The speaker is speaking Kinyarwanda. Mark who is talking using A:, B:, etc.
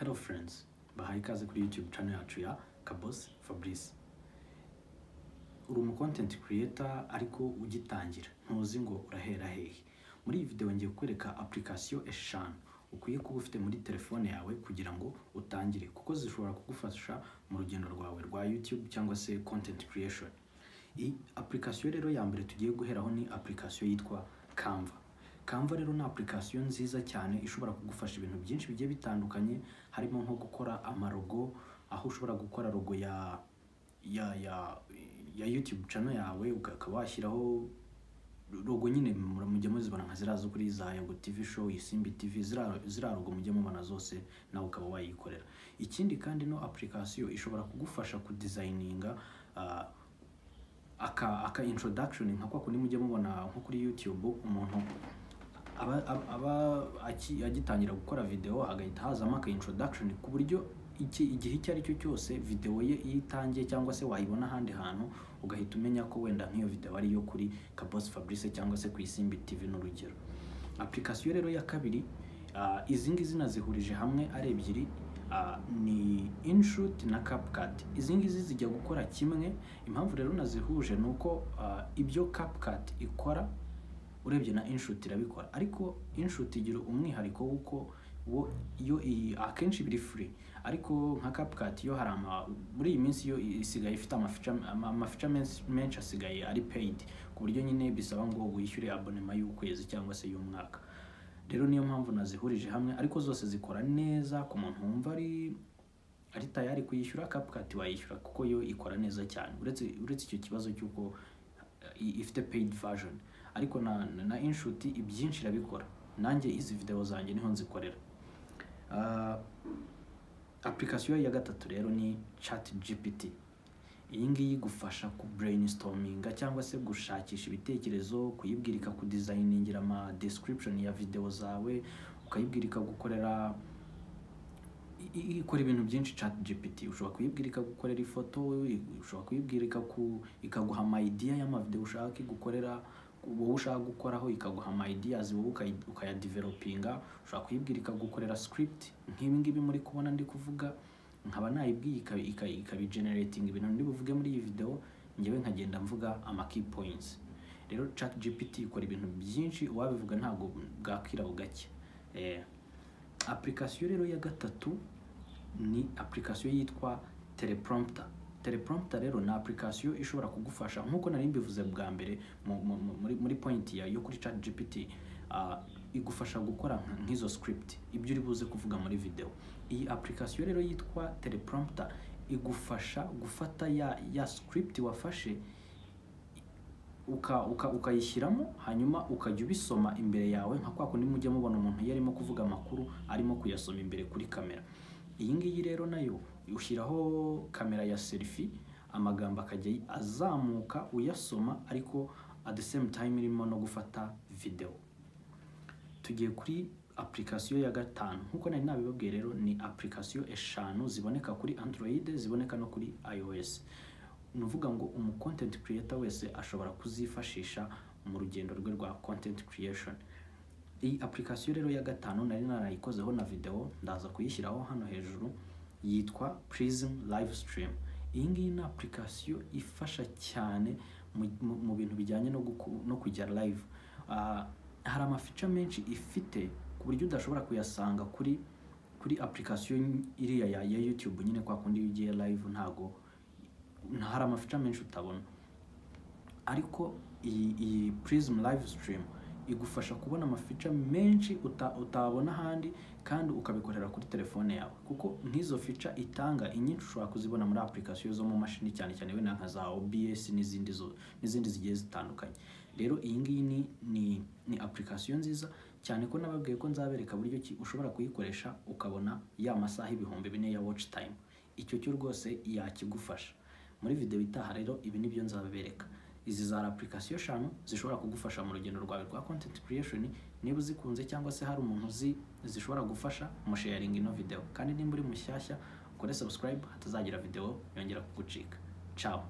A: Hello friends, bahaye ikaze kuri YouTube channel yacu ya Kaboss Fabrice. Uri content creator ariko ugitangira, ntuzi ngo urahera hehe. Muri iyi video ngiye kukwereka application eshanu ukwiye kuba ufite muri telefone yawe kugira ngo utangire, kuko zishobora kugufasha mu rugendo rwawe rwa YouTube cyangwa se content creation. Iyi application rero ya mbere tugiye guheraho ni application yitwa Canva. Canva rero ni application nziza cyane ishobora kugufasha ibintu byinshi bigiye bitandukanye, harimo nko gukora amarogo, aho ushobora gukora logo ya YouTube channel yawe, ukaba washyiraho logo nyine mujye muzibona nka zirazo kuri za Yago TV show, Isimbi TV, zira logo mujye mubona zose nawe ukaba wayikorera. Ikindi kandi no application ishobora kugufasha ku designinga aka introduction nka kwa kundi mujye mubona nko kuri YouTube umuntu aba agitangira gukora video agahita hazamo aka introduction, ku buryo igihe icyo ari cyo cyose video ye itangiye cyangwa se wayibona ahandi hantu ugahita umenya ko wenda nk'iyo video ari yo kuri Kaboss Fabrice cyangwa se ku Isimbi TV n'urugero. Application rero ya kabiri, izi ngizi nazihurije hamwe ari ebyiri, ni InShoot na CapCut. Izi ngizi zijya gukora kimwe. Impamvu rero nazihuje nuko ibyo CapCut ikora urebye na InShoot irabikora, ariko InShoot igira umwihariko wuko yo akenshi biri free, ariko nka CapCut yo hari muri iyi minsi yo isigaye ifite amafica menshi asigaye ari paid, ku buryo nyine bisaba ngo wishyure abonema y'ukwezi cyangwa se y'umwaka. Rero niyo mpamvu nazihurije hamwe, ariko zose zikora neza ku muntu wumva ari tayari kuyishyura. CapCut wayishyura kuko yo ikora neza cyane, uretse icyo kibazo cyuko ifite paid version, ariko na InShoot ibyinshi irabikora. Nanjye izi video zanjye niho nzikorera. Application ya gatatu rero ni ChatGPT. Iyi ngiyi igufasha ku brainstorminga cyangwa se gushakisha ibitekerezo, kuyibwirika ku designingira ama description ya video zawe, ukayibwirika gukorera ikora ibintu byinshi. ChatGPT ushobora kuyibwirika gukorera ifoto, ushobora kuyibwirika ikaguha ama idea y'ama video ushaka gukorera, wowe ushaka gukoraho ikaguha ama ideas wowe ukayadevelopinga. Ushobora kuyibwirika gukorera script nk'ibi ngibi muri kubona ndi kuvuga, nkaba nayibwiye ikabigenerating ibintu ndi buvuge muri iyi video, ngewe nkagenda mvuga ama key points. Rero ChatGPT ikora ibintu byinshi wabivuga ntago bwakira bugake. Application rero ya gatatu ni application yitwa Teleprompter. Teleprompter rero na application ishobora kugufasha nkuko nari mbivuze bwa mbere muri point yo kuri ChatGPT, igufasha gukora nk'izo script ibyo uri buze kuvuga muri video. Iyi application rero yitwa Teleprompter igufasha gufata ya script wafashe ukayishyiramo, hanyuma ukajya ubisoma imbere yawe nka kwa kundi mujye mubona umuntu yarimo kuvuga amakuru arimo kuyasoma imbere kuri kamera. Iyi ngiyi rero nayo ushyiraho kamera ya selfie, amagambo akajya azamuka uyasoma, ariko at the same time irimo no gufata video. Tugiye kuri application ya gatanu. Nkuko nari nabibabwiye rero ni application eshanu ziboneka kuri Android, ziboneka no kuri iOS. Nuvuga ngo content creator wese ashobora kuzifashisha mu rugendo rwe rwa content creation. Iyi application rero ya gatanu nari narayikozeho na video, ndaza kuyishyiraho hano hejuru, yitwa Prism Livestream. Iyi ngiyi ni application ifasha cyane mu bintu bijyanye no kujya live. Hari amafeature menshi ifite ku buryo udashobora kuyasanga kuri application iriya ya YouTube nyine kwa kundi ugiye live, ntago hari amafeature menshi utabona. Ariko iyi Prism Livestream igufasha kubona amafeature menshi utabona handi, kandi ukabikorera kuri telefone yawe, kuko nk'izo feature itanga inyinshi ushobora kuzibona muri application zo mu mashini, cyane cyane wenda nka za OBS n'izindi zigiye zitandukanye. Rero iyi ngiyi ni application nziza cyane, ko nababwiye ko nzabereka buryo ki ushobora kuyikoresha ukabona ya masaha 4,000 ya watch time. Icyo cyo rwose yakigufasha. Muri video itaha rero ibi nibyo nzabereka. Izi za application eshanu zishobora kugufasha mu rugendo rwawe rwa content creation. Niba uzikunze cyangwa se hari umuntu zishobora gufasha, musharing ino video, kandi nimba uri mushyashya ukore subscribe hatazagira video yongera kugucika. Ciao.